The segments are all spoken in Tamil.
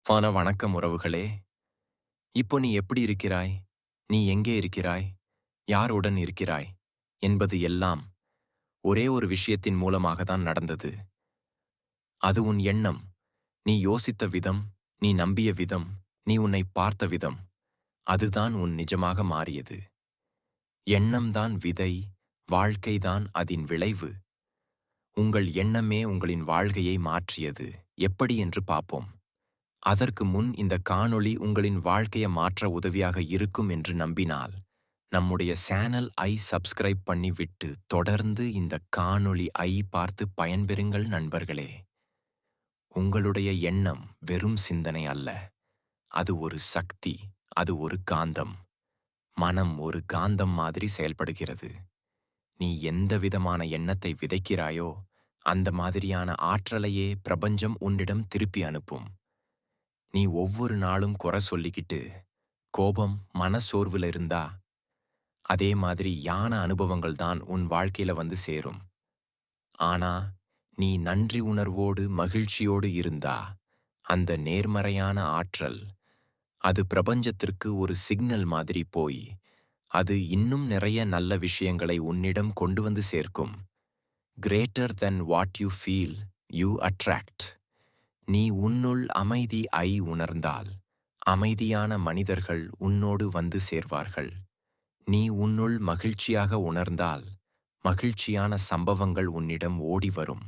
வணக்கம் உறவுகளே. இப்போ நீ எப்படி இருக்கிறாய்? நீ எங்கே இருக்கிறாய்? யாருடன் இருக்கிறாய்? என்பது எல்லாம் ஒரே ஒரு விஷயத்தின் மூலமாக தான் நடந்தது. அது உன் எண்ணம். நீ யோசித்த விதம், நீ நம்பிய விதம், நீ உன்னை பார்த்த விதம். அதுதான் உன் நிஜமாக மாறியது. எண்ணம்தான் விதை, வாழ்க்கைதான் அதின் விளைவு. உங்கள் எண்ணமே உங்களின் வாழ்க்கையை மாற்றியது. எப்படி என்று பார்ப்போம். அதற்கு முன் இந்த காணொளி உங்களின் வாழ்க்கையை மாற்ற உதவியாக இருக்கும் என்று நம்பினால் நம்முடைய சேனல் சப்ஸ்கிரைப் பண்ணி விட்டு தொடர்ந்து இந்த காணொளி பார்த்து பயன்பெறுங்கள் நண்பர்களே. உங்களுடைய எண்ணம் வெறும் சிந்தனை அல்ல, அது ஒரு சக்தி, அது ஒரு காந்தம். மனம் ஒரு காந்தம் மாதிரி செயல்படுகிறது. நீ எந்த விதமான எண்ணத்தை விதைக்கிறாயோ அந்த மாதிரியான ஆற்றலையே பிரபஞ்சம் உன்னிடம் திருப்பி அனுப்பும். நீ ஒவ்வொரு நாளும் குறை சொல்லிக்கிட்டு கோபம் மனசோர்வுல இருந்தா அதே மாதிரி அனுபவங்கள் தான் உன் வாழ்க்கையில வந்து சேரும். ஆனா நீ நன்றி உணர்வோடு மகிழ்ச்சியோடு இருந்தா அந்த நேர்மறையான ஆற்றல் அது பிரபஞ்சத்திற்கு ஒரு சிக்னல் மாதிரி போய் அது இன்னும் நிறைய நல்ல விஷயங்களை உன்னிடம் கொண்டு வந்து சேர்க்கும். Greater then what you feel you attract. நீ உன்னுள் அமைதி உணர்ந்தால் அமைதியான மனிதர்கள் உன்னோடு வந்து சேர்வார்கள். நீ உன்னுள் மகிழ்ச்சியாக உணர்ந்தால் மகிழ்ச்சியான சம்பவங்கள் உன்னிடம் ஓடி வரும்.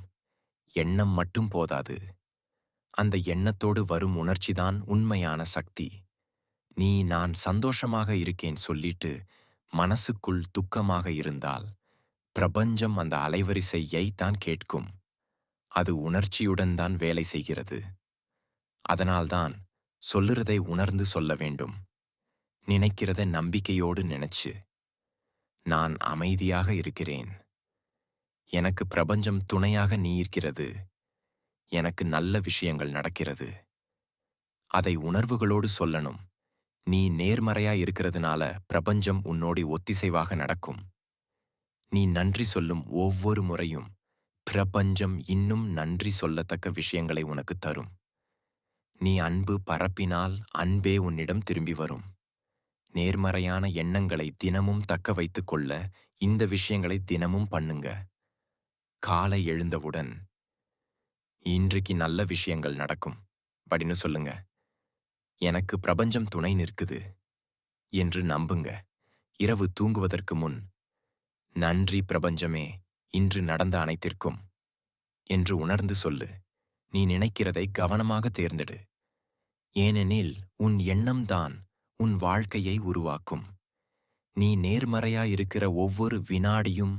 எண்ணம் மட்டும் போதாது, அந்த எண்ணத்தோடு வரும் உணர்ச்சிதான் உண்மையான சக்தி. நான் சந்தோஷமாக இருக்கேன் சொல்லிட்டு மனசுக்குள் துக்கமாக இருந்தால் பிரபஞ்சம் அந்த அலைவரிசையை தான் கேட்கும். அது உணர்ச்சியுடன் தான் வேலை செய்கிறது. அதனால்தான் சொல்லுறதை உணர்ந்து சொல்ல வேண்டும். நினைக்கிறத நம்பிக்கையோடு நினைச்சு, நான் அமைதியாக இருக்கிறேன், எனக்கு பிரபஞ்சம் துணையாக நீ இருக்கிறது, எனக்கு நல்ல விஷயங்கள் நடக்கிறது. அதை உணர்வுகளோடு சொல்லணும். நீ நேர்மறையா இருக்கிறதுனால பிரபஞ்சம் உன்னோடு ஒத்திசைவாக நடக்கும். நீ நன்றி சொல்லும் ஒவ்வொரு முறையும் பிரபஞ்சம் இன்னும் நன்றி சொல்லத்தக்க விஷயங்களை உனக்கு தரும். நீ அன்பு பரப்பினால் அன்பே உன்னிடம் திரும்பி வரும். நேர்மறையான எண்ணங்களை தினமும் தக்க வைத்துக் கொள்ள இந்த விஷயங்களை தினமும் பண்ணுங்க. காலை எழுந்தவுடன் இன்றைக்கு நல்ல விஷயங்கள் நடக்கும் அப்படின்னு சொல்லுங்க. எனக்கு பிரபஞ்சம் துணை நிற்குது என்று நம்புங்க. இரவு தூங்குவதற்கு முன் நன்றி பிரபஞ்சமே இன்று நடந்த அனைத்திற்கும் என்று உணர்ந்து சொல்லு. நீ நினைக்கிறதை கவனமாக தேர்ந்தெடு. ஏனெனில் உன் எண்ணம்தான் உன் வாழ்க்கையை உருவாக்கும். நீ நேர்மறையாயிருக்கிற ஒவ்வொரு வினாடியும்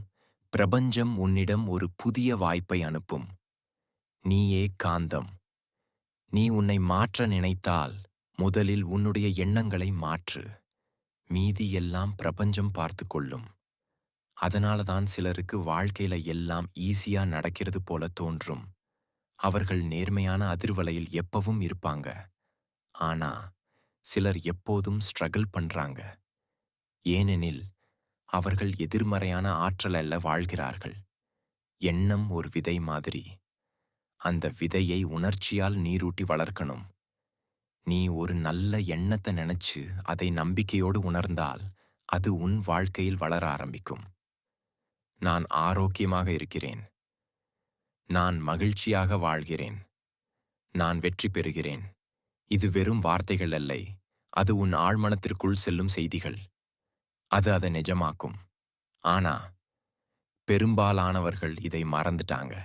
பிரபஞ்சம் உன்னிடம் ஒரு புதிய வாய்ப்பை அனுப்பும். நீயே காந்தம். நீ உன்னை மாற்ற நினைத்தால் முதலில் உன்னுடைய எண்ணங்களை மாற்று. மீதி எல்லாம் பிரபஞ்சம் பார்த்து கொள்ளும். அதனாலதான் சிலருக்கு வாழ்க்கையில எல்லாம் ஈஸியா நடக்கிறது போல தோன்றும். அவர்கள் நேர்மையான அதிர்வலையில் எப்பவும் இருப்பாங்க. ஆனா சிலர் எப்போதும் ஸ்ட்ரகிள் பண்றாங்க. ஏனெனில் அவர்கள் எதிர்மறையான ஆற்றலல்ல வாழ்கிறார்கள். எண்ணம் ஒரு விதை மாதிரி. அந்த விதையை உணர்ச்சியால் நீரூட்டி வளர்க்கணும். நீ ஒரு நல்ல எண்ணத்தை நினைச்சு அதை நம்பிக்கையோடு உணர்ந்தால் அது உன் வாழ்க்கையில் வளர ஆரம்பிக்கும். நான் ஆரோக்கியமாக இருக்கிறேன், நான் மகிழ்ச்சியாக வாழ்கிறேன், நான் வெற்றி பெறுகிறேன். இது வெறும் வார்த்தைகள் அல்ல, அது உன் ஆழ்மனத்திற்குள் செல்லும் செய்திகள். அது அதை நிஜமாக்கும். ஆனா பெரும்பாலானவர்கள் இதை மறந்துட்டாங்க.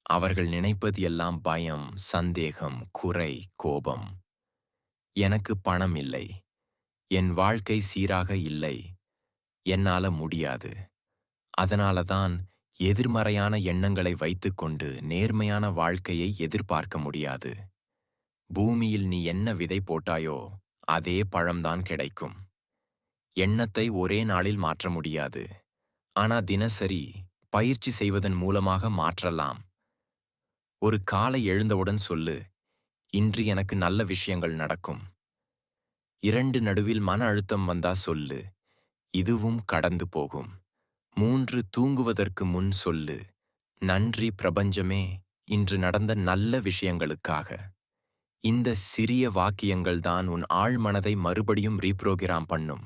அவர்கள் நினைப்பது எல்லாம் பயம், சந்தேகம், குறை, கோபம். எனக்கு பணம் இல்லை, என் வாழ்க்கை சீராக இல்லை, என்னால முடியாது. அதனால தான் எதிர்மறையான எண்ணங்களை வைத்துக்கொண்டு நேர்மையான வாழ்க்கையை எதிர்பார்க்க முடியாது. பூமியில் நீ என்ன விதை போட்டாயோ அதே பழம்தான் கிடைக்கும். எண்ணத்தை ஒரே நாளில் மாற்ற முடியாது. ஆனா தினசரி பயிற்சி செய்வதன் மூலமாக மாற்றலாம். ஒரு காலை எழுந்தவுடன் சொல்லு, இன்று எனக்கு நல்ல விஷயங்கள் நடக்கும். 2 நடுவில் மன அழுத்தம் வந்தா சொல்லு, இதுவும் கடந்து போகும். 3 தூங்குவதற்கு முன் சொல்லு, நன்றி பிரபஞ்சமே இன்று நடந்த நல்ல விஷயங்களுக்காக. இந்த சிறிய வாக்கியங்கள் தான் உன் ஆழ்மனதை மறுபடியும் ரீப்ரோகிராம் பண்ணும்.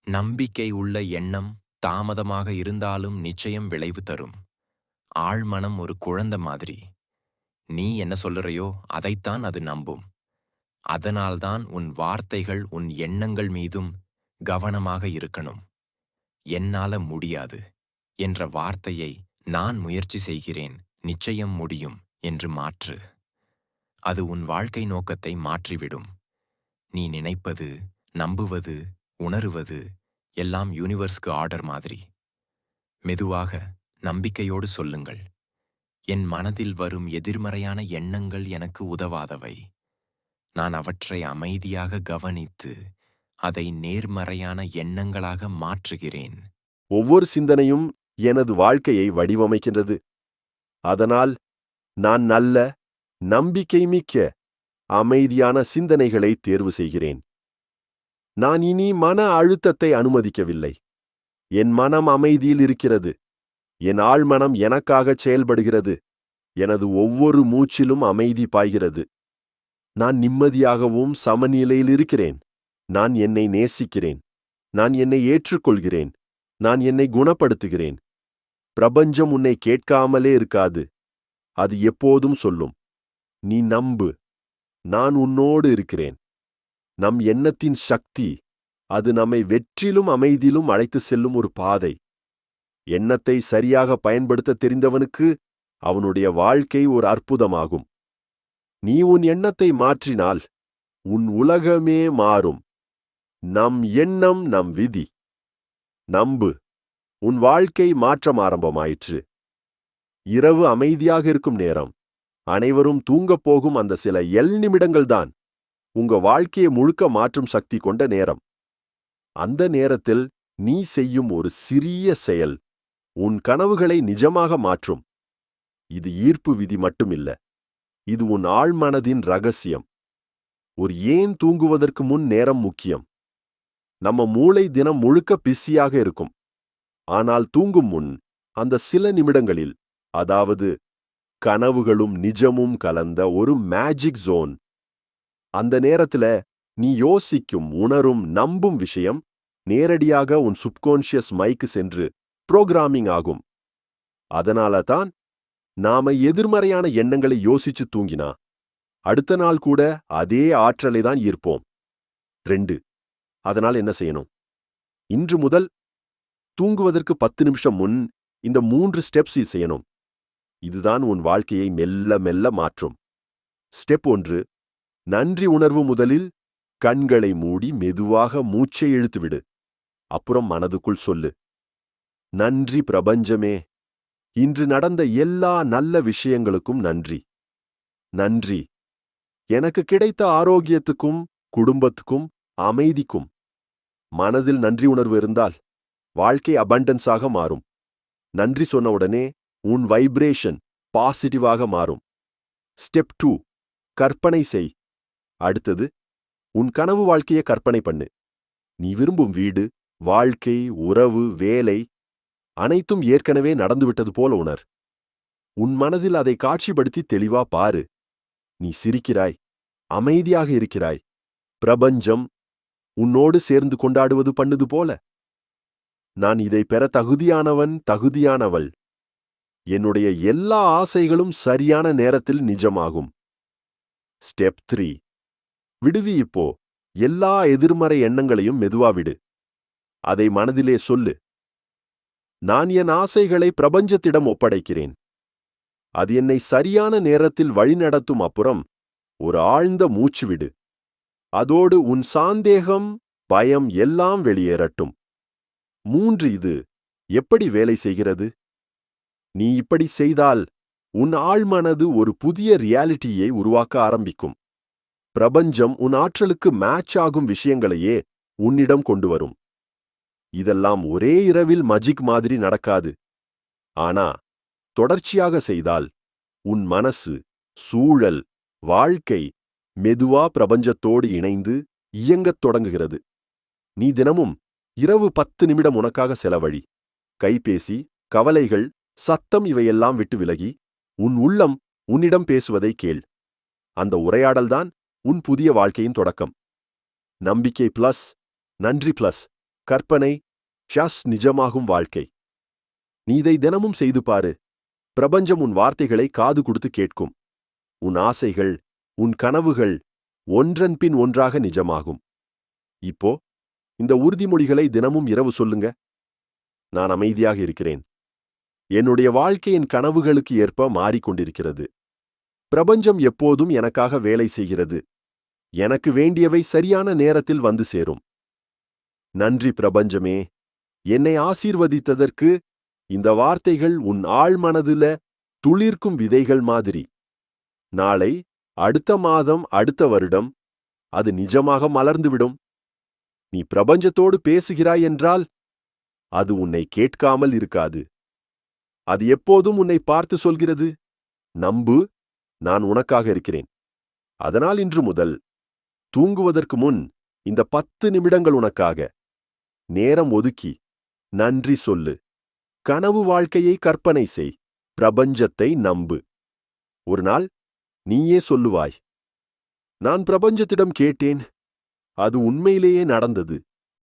நம்பிக்கை உள்ள எண்ணம் தாமதமாக இருந்தாலும் நிச்சயம் விளைவு தரும். ஆழ்மனம் ஒரு குழந்தை மாதிரி. நீ என்ன சொல்லுறையோ அதைத்தான் அது நம்பும். அதனால்தான் உன் வார்த்தைகள் உன் எண்ணங்கள் மீதும் கவனமாக இருக்கணும். என்னால முடியாது என்ற வார்த்தையை நான் முயற்சி செய்கிறேன், நிச்சயம் முடியும் என்று மாற்று. அது உன் வாழ்க்கை நோக்கத்தை மாற்றிவிடும். நீ நினைப்பது, நம்புவது, உணருவது எல்லாம் யூனிவர்ஸ்க்கு ஆர்டர் மாதிரி. மெதுவாக நம்பிக்கையோடு சொல்லுங்கள், என் மனதில் வரும் எதிர்மறையான எண்ணங்கள் எனக்கு உதவாதவை. நான் அவற்றை அமைதியாக கவனித்து அதை நேர்மறையான எண்ணங்களாக மாற்றுகிறேன். ஒவ்வொரு சிந்தனையும் எனது வாழ்க்கையை வடிவமைக்கின்றது. அதனால் நான் நல்ல, நம்பிக்கை மிக்க, அமைதியான சிந்தனைகளை தேர்வு செய்கிறேன். நான் இனி மன அழுத்தத்தை அனுமதிக்கவில்லை. என் மனம் அமைதியில் இருக்கிறது. என் ஆழ்மனம் எனக்காகச் செயல்படுகிறது. எனது ஒவ்வொரு மூச்சிலும் அமைதி பாய்கிறது. நான் நிம்மதியாகவும் சமநிலையில் இருக்கிறேன். நான் என்னை நேசிக்கிறேன். நான் என்னை ஏற்றுக்கொள்கிறேன். நான் என்னை குணப்படுத்துகிறேன். பிரபஞ்சம் உன்னை கேட்காமலே இருக்காது. அது எப்போதும் சொல்லும், நீ நம்பு, நான் உன்னோடு இருக்கிறேன். நம் எண்ணத்தின் சக்தி, அது நம்மை வெற்றிலும் அமைதியிலும் அழைத்து செல்லும் ஒரு பாதை. எண்ணத்தை சரியாக பயன்படுத்த தெரிந்தவனுக்கு அவனுடைய வாழ்க்கை ஒரு அற்புதமாகும். நீ உன் எண்ணத்தை மாற்றினால் உன் உலகமே மாறும். நம் எண்ணம் நம் விதி. நம்பு, உன் வாழ்க்கை மாற்றம் ஆரம்பமாயிற்று. இரவு அமைதியாக இருக்கும் நேரம், அனைவரும் தூங்கப் போகும் அந்த சில நிமிடங்கள்தான் உங்க வாழ்க்கையை முழுக்க மாற்றும் சக்தி கொண்ட நேரம். அந்த நேரத்தில் நீ செய்யும் ஒரு சிறிய செயல் உன் கனவுகளை நிஜமாக மாற்றும். இது ஈர்ப்பு விதி மட்டுமில்ல, இது உன் ஆழ்மனதின் ரகசியம். ஒரு ஏன் தூங்குவதற்கு முன் நேரம் முக்கியம். நம்ம மூளை தினம் முழுக்க பிஸியாக இருக்கும். ஆனால் தூங்கும் முன் அந்த சில நிமிடங்களில், அதாவது கனவுகளும் நிஜமும் கலந்த ஒரு மேஜிக் ஜோன். அந்த நேரத்துல நீ யோசிக்கும், உணரும், நம்பும் விஷயம் நேரடியாக உன் சுப்கான்ஷியஸ் மைக்கு சென்று புரோகிராமிங் ஆகும். அதனால தான் நாம எதிர்மறையான எண்ணங்களை யோசிச்சு தூங்கினா அடுத்த நாள் கூட அதே ஆற்றலை தான் ஈர்ப்போம். 2. அதனால் என்ன செய்யணும்? இன்று முதல் தூங்குவதற்கு 10 நிமிஷம் முன் இந்த 3 ஸ்டெப்ஸ் செய்யணும். இதுதான் உன் வாழ்க்கையை மெல்ல மெல்ல மாற்றும். ஸ்டெப் 1, நன்றி உணர்வு. முதலில் கண்களை மூடி மெதுவாக மூச்சை இழுத்துவிடு. அப்புறம் மனதுக்குள் சொல்லு, நன்றி பிரபஞ்சமே, இன்று நடந்த எல்லா நல்ல விஷயங்களுக்கும் நன்றி. நன்றி எனக்கு கிடைத்த ஆரோக்கியத்துக்கும், குடும்பத்துக்கும், அமைதிக்கும். மனதில் நன்றி உணர்வு இருந்தால் வாழ்க்கை அபண்டன்ஸாக மாறும். நன்றி சொன்ன உடனே உன் வைப்ரேஷன் பாசிட்டிவாக மாறும். ஸ்டெப் 2, கற்பனை செய். அடுத்தது, உன் கனவு வாழ்க்கையை கற்பனை பண்ணு. நீ விரும்பும் வீடு, வாழ்க்கை, உறவு, வேலை அனைத்தும் ஏற்கனவே நடந்துவிட்டது போல உணர். உன் மனதில் அதை காட்சிப்படுத்தி தெளிவா பாரு. நீ சிரிக்கிறாய், அமைதியாக இருக்கிறாய். பிரபஞ்சம் உன்னோடு சேர்ந்து கொண்டாடுவது பண்ணுது போல. நான் இதை பெற தகுதியானவன், தகுதியானவள். என்னுடைய எல்லா ஆசைகளும் சரியான நேரத்தில் நிஜமாகும். ஸ்டெப் 3, விடுவி. இப்போ எல்லா எதிர்மறை எண்ணங்களையும் மெதுவா விடு. அதை மனதிலே சொல்லு, நான் என் ஆசைகளை பிரபஞ்சத்திடம் ஒப்படைக்கிறேன். அது என்னை சரியான நேரத்தில் வழிநடத்தும். அப்புறம் ஒரு ஆழ்ந்த மூச்சு விடு. அதோடு உன் சாந்தேகம், பயம் எல்லாம் வெளியேறட்டும். 3, இது எப்படி வேலை செய்கிறது? நீ இப்படி செய்தால் உன் ஆழ்மனது ஒரு புதிய ரியாலிட்டியை உருவாக்க ஆரம்பிக்கும். பிரபஞ்சம் உன் ஆற்றலுக்கு மேட்ச் ஆகும் விஷயங்களையே உன்னிடம் கொண்டு வரும். இதெல்லாம் ஒரே இரவில் மஜிக் மாதிரி நடக்காது. ஆனா தொடர்ச்சியாக செய்தால் உன் மனசு, சூழல், வாழ்க்கை மெதுவா பிரபஞ்சத்தோடு இணைந்து இயங்கத் தொடங்குகிறது. நீ தினமும் இரவு 10 நிமிடம் உனக்காக செலவழி. கைபேசி, கவலைகள், சத்தம் இவையெல்லாம் விட்டு விலகி உன் உள்ளம் உன்னிடம் பேசுவதை கேள். அந்த உரையாடல்தான் உன் புதிய வாழ்க்கையின் தொடக்கம். நம்பிக்கை பிளஸ் நன்றி பிளஸ் கற்பனை ஷஸ் நிஜமாகும் வாழ்க்கை. நீ இதை தினமும் செய்து பாரு. பிரபஞ்சம் உன் வார்த்தைகளை காது கொடுத்து கேட்கும். உன் ஆசைகள், உன் கனவுகள் ஒன்றன் பின் ஒன்றாக நிஜமாகும். இப்போ இந்த உறுதிமொழிகளை தினமும் இரவு சொல்லுங்க. நான் அமைதியாக இருக்கிறேன். என்னுடைய வாழ்க்கை என் கனவுகளுக்கு ஏற்ப மாறிக்கொண்டிருக்கிறது. பிரபஞ்சம் எப்போதும் எனக்காக வேலை செய்கிறது. எனக்கு வேண்டியவை சரியான நேரத்தில் வந்து சேரும். நன்றி பிரபஞ்சமே, என்னை ஆசீர்வதித்ததற்கு. இந்த வார்த்தைகள் உன் ஆழ்மனதுல துளிர்க்கும் விதைகள் மாதிரி. நாளை, அடுத்த மாதம், அடுத்த வருடம் அது நிஜமாக மலர்ந்துவிடும். நீ பிரபஞ்சத்தோடு பேசுகிறாய் என்றால் அது உன்னை கேட்காமல் இருக்காது. அது எப்போதும் உன்னை பார்த்து சொல்கிறது, நம்பு, நான் உனக்காக இருக்கிறேன். அதனால் இன்று முதல் தூங்குவதற்கு முன் இந்த 10 நிமிடங்கள் உனக்காக நேரம் ஒதுக்கி நன்றி சொல்லு. கனவு வாழ்க்கையை கற்பனை செய். பிரபஞ்சத்தை நம்பு. ஒரு நாள் நீயே சொல்லுவாய், நான் பிரபஞ்சத்திடம் கேட்டேன், அது உண்மையிலேயே நடந்தது.